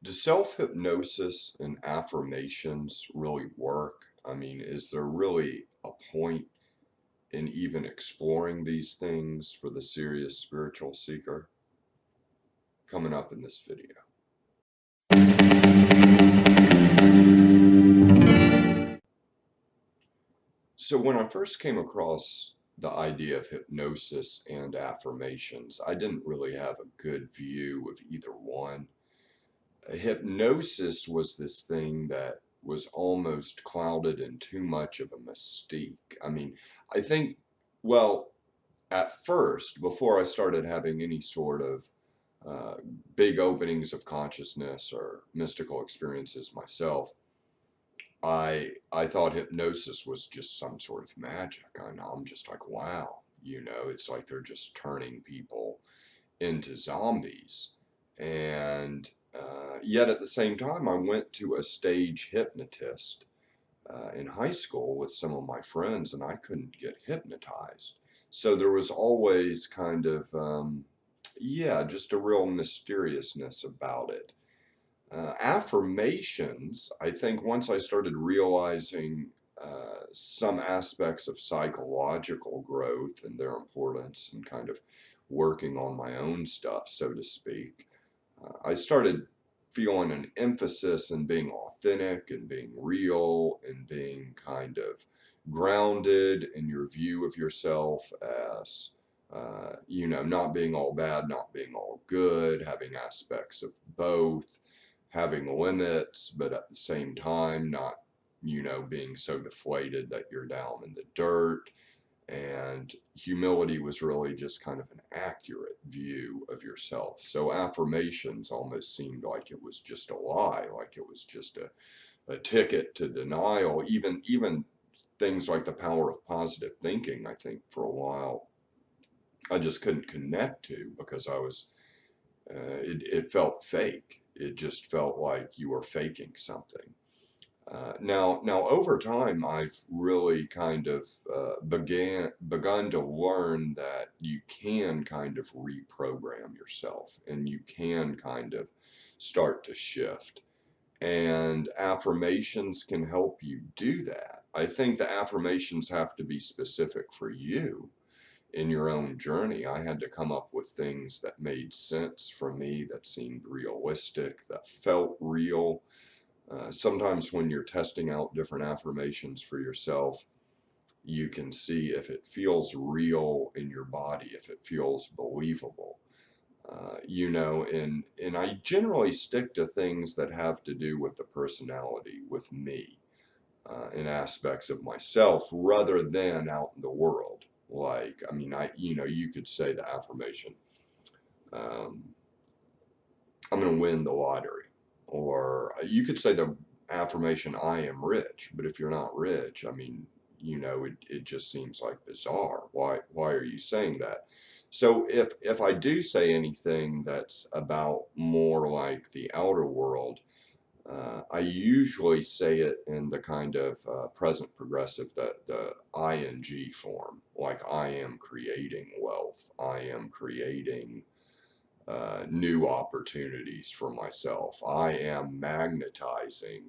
Does self-hypnosis and affirmations really work? I mean, is there really a point in even exploring these things for the serious spiritual seeker? Coming up in this video. So when I first came across the idea of hypnosis and affirmations, I didn't really have a good view of either one. Hypnosis was this thing that was almost clouded in too much of a mystique. I mean, I think, well, at first, before I started having any sort of uh, big openings of consciousness or mystical experiences myself, I thought hypnosis was just some sort of magic. I'm just like, wow, it's like they're just turning people into zombies. And yet at the same time, I went to a stage hypnotist in high school with some of my friends, and I couldn't get hypnotized. So there was always kind of, yeah, just a real mysteriousness about it. Affirmations, I think once I started realizing some aspects of psychological growth and their importance and kind of working on my own stuff, so to speak, I started feeling an emphasis in being authentic and being real and being kind of grounded in your view of yourself as, not being all bad, not being all good, having aspects of both, having limits, but at the same time, not, being so deflated that you're down in the dirt. And humility was really just kind of an accurate view of yourself. So affirmations almost seemed like it was just a lie, like it was just a ticket to denial. Even things like the power of positive thinking, I think for a while I just couldn't connect to because it felt fake. It just felt like you were faking something. Now over time, I've really kind of begun to learn that you can kind of reprogram yourself, and you can kind of start to shift. And affirmations can help you do that. I think the affirmations have to be specific for you in your own journey. I had to come up with things that made sense for me, that seemed realistic, that felt real. Sometimes when you're testing out different affirmations for yourself, you can see if it feels real in your body, if it feels believable. And I generally stick to things that have to do with the personality, with me, in aspects of myself rather than out in the world. Like, I mean, you could say the affirmation, um, I'm going to win the lottery. Or you could say the affirmation, I am rich. But if you're not rich, I mean, it just seems like bizarre. Why are you saying that? So if I do say anything that's about more like the outer world, I usually say it in the kind of present progressive, the ing form, like I am creating wealth, I am creating new opportunities for myself. I am magnetizing,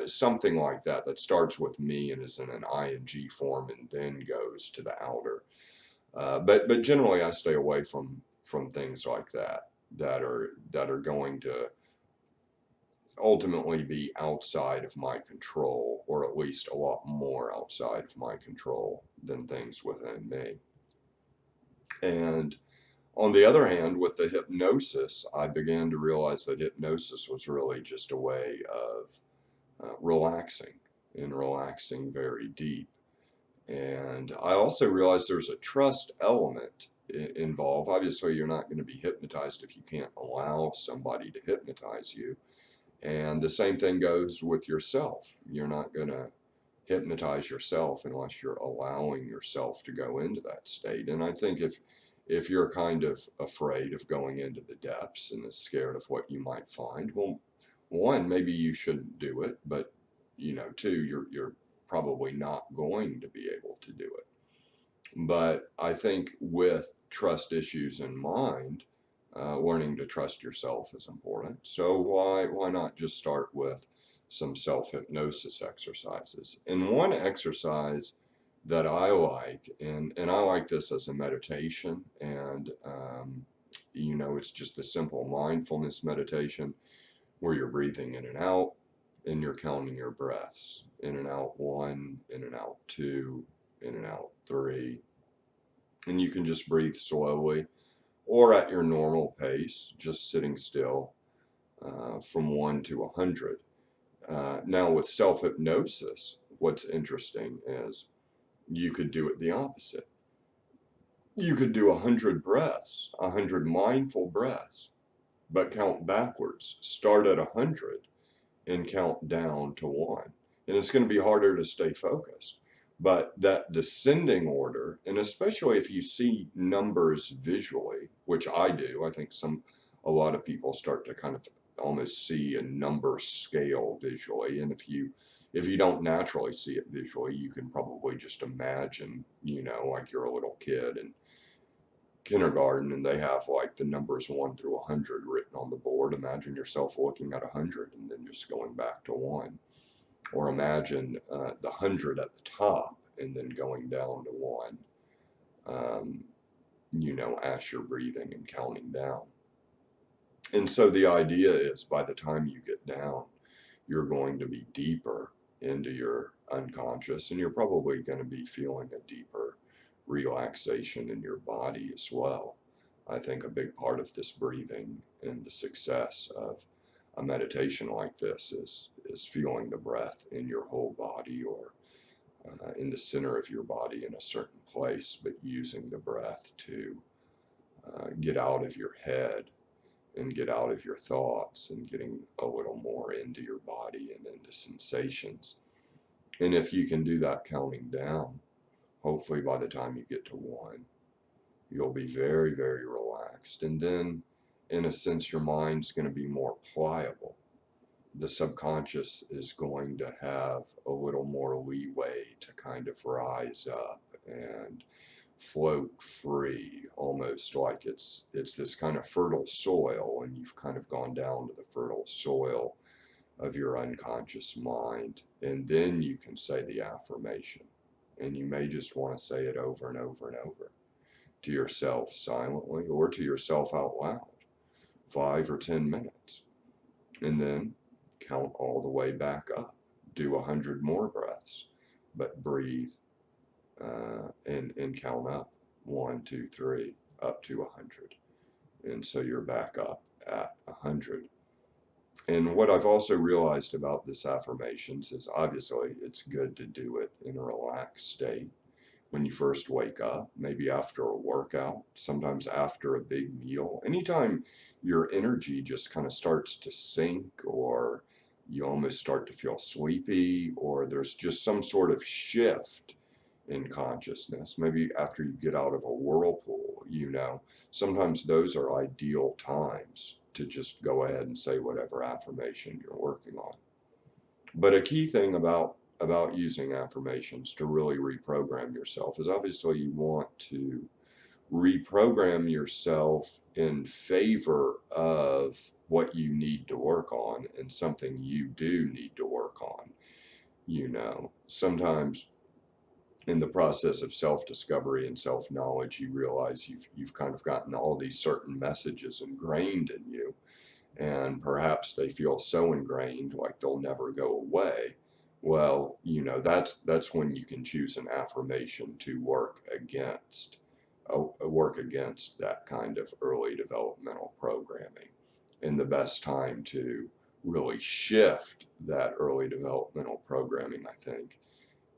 something like that that starts with me and is in an ing form and then goes to the outer. But generally, I stay away from things like that that are going to ultimately be outside of my control, or at least a lot more outside of my control than things within me. And on the other hand, with the hypnosis, I began to realize that hypnosis was really just a way of relaxing and relaxing very deep. And I also realized there's a trust element involved. Obviously, you're not going to be hypnotized if you can't allow somebody to hypnotize you. And the same thing goes with yourself. You're not going to hypnotize yourself unless you're allowing yourself to go into that state. And I think if you're kind of afraid of going into the depths and is scared of what you might find, well, one, maybe you shouldn't do it, but two, you're probably not going to be able to do it. But I think with trust issues in mind, learning to trust yourself is important. So why not just start with some self-hypnosis exercises? And one exercise that I like, and I like this as a meditation, and it's just a simple mindfulness meditation where you're breathing in and out, and you're counting your breaths. In and out one, in and out two, in and out three. And you can just breathe slowly or at your normal pace, just sitting still, from 1 to 100. Now, with self hypnosis, what's interesting is you could do it the opposite. You could do 100 breaths, 100 mindful breaths, but count backwards. Start at 100 and count down to 1. And it's going to be harder to stay focused. But that descending order, and especially if you see numbers visually, which I do, I think a lot of people start to kind of almost see a number scale visually. And if you don't naturally see it visually, you can probably just imagine, like you're a little kid and kindergarten and they have like the numbers 1 through 100 written on the board. Imagine yourself looking at 100 and then just going back to 1. Or imagine the 100 at the top and then going down to 1, as you're breathing and counting down. And so the idea is by the time you get down, you're going to be deeper into your unconscious, and you're probably going to be feeling a deeper relaxation in your body as well. I think a big part of this breathing and the success of a meditation like this is feeling the breath in your whole body, or in the center of your body in a certain place, but using the breath to get out of your head and get out of your thoughts and getting a little more into your body and into sensations. And if you can do that counting down, hopefully by the time you get to 1, you'll be very, very relaxed. And then, in a sense, your mind's going to be more pliable. The subconscious is going to have a little more leeway to kind of rise up and float free, almost like it's this kind of fertile soil, and you've kind of gone down to the fertile soil of your unconscious mind. And then you can say the affirmation, and you may just want to say it over and over and over to yourself silently or to yourself out loud, 5 or 10 minutes, and then count all the way back up. Do 100 more breaths, but breathe and count up 1, 2, 3, up to 100. And so you're back up at 100. And what I've also realized about this affirmations is obviously it's good to do it in a relaxed state when you first wake up, maybe after a workout, sometimes after a big meal. Anytime your energy just kind of starts to sink, or you almost start to feel sleepy, or there's just some sort of shift in consciousness, maybe after you get out of a whirlpool, sometimes those are ideal times to just go ahead and say whatever affirmation you're working on. But a key thing about using affirmations to really reprogram yourself is obviously you want to reprogram yourself in favor of what you need to work on and something you do need to work on. Sometimes in the process of self-discovery and self-knowledge, you realize you've kind of gotten all these certain messages ingrained in you, and perhaps they feel so ingrained like they'll never go away. Well, that's when you can choose an affirmation to work against that kind of early developmental programming. And the best time to really shift that early developmental programming, I think,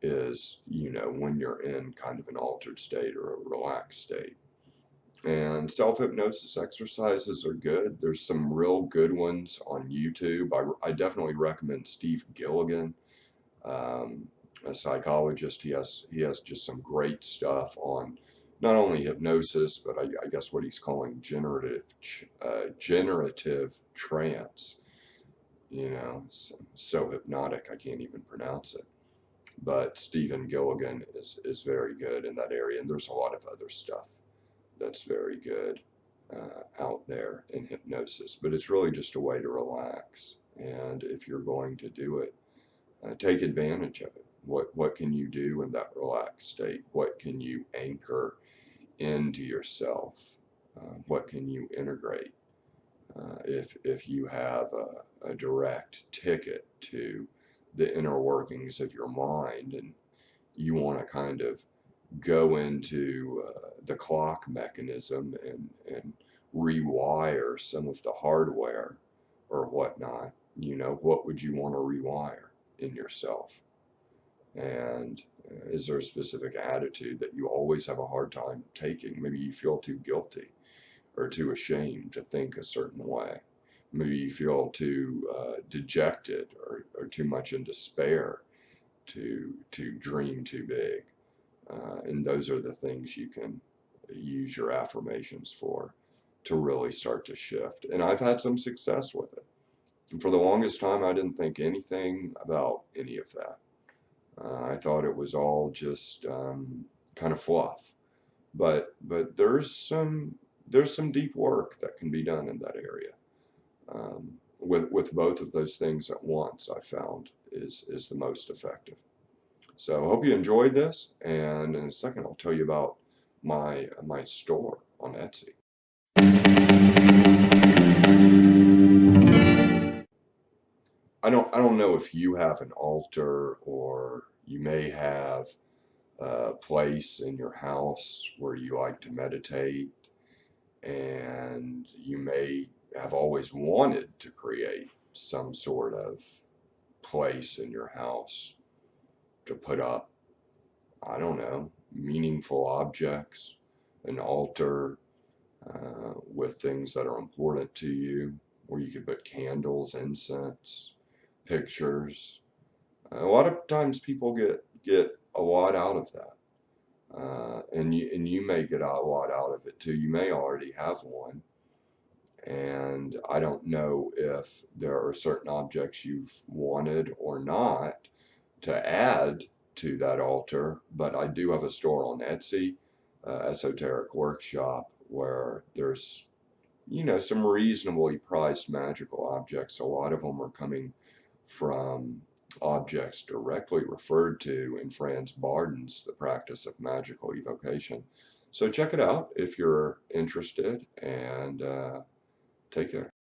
is, when you're in kind of an altered state or a relaxed state. And self-hypnosis exercises are good. There's some real good ones on YouTube. I definitely recommend Steve Gilligan, a psychologist. He has just some great stuff on not only hypnosis, but I guess what he's calling generative trance. It's so hypnotic I can't even pronounce it. But Stephen Gilligan is very good in that area, and there's a lot of other stuff that's very good. out there in hypnosis, but it's really just a way to relax. And if you're going to do it, take advantage of it. What can you do in that relaxed state? What can you anchor into yourself? What can you integrate? If you have a direct ticket to the inner workings of your mind and you want to kind of go into the clock mechanism and rewire some of the hardware or whatnot, what would you want to rewire in yourself? And is there a specific attitude that you always have a hard time taking? Maybe you feel too guilty or too ashamed to think a certain way. Maybe you feel too dejected or too much in despair to dream too big. And those are the things you can use your affirmations for to really start to shift. And I've had some success with it. And for the longest time, I didn't think anything about any of that. I thought it was all just kind of fluff. But there's some deep work that can be done in that area. With both of those things at once, I found is the most effective. So I hope you enjoyed this, and in a second I'll tell you about my store on Etsy. I don't know if you have an altar or you may have a place in your house where you like to meditate, and you may have always wanted to create some sort of place in your house to put up, I don't know, meaningful objects, an altar with things that are important to you, where you could put candles, incense, pictures. A lot of times people get a lot out of that. And you may get a lot out of it too. You may already have one. And I don't know if there are certain objects you've wanted or not to add to that altar, but I do have a store on Etsy, Esoteric Workshop, where there's, some reasonably priced magical objects. A lot of them are coming from objects directly referred to in Franz Barden's The Practice of Magical Evocation. So check it out if you're interested, and take care.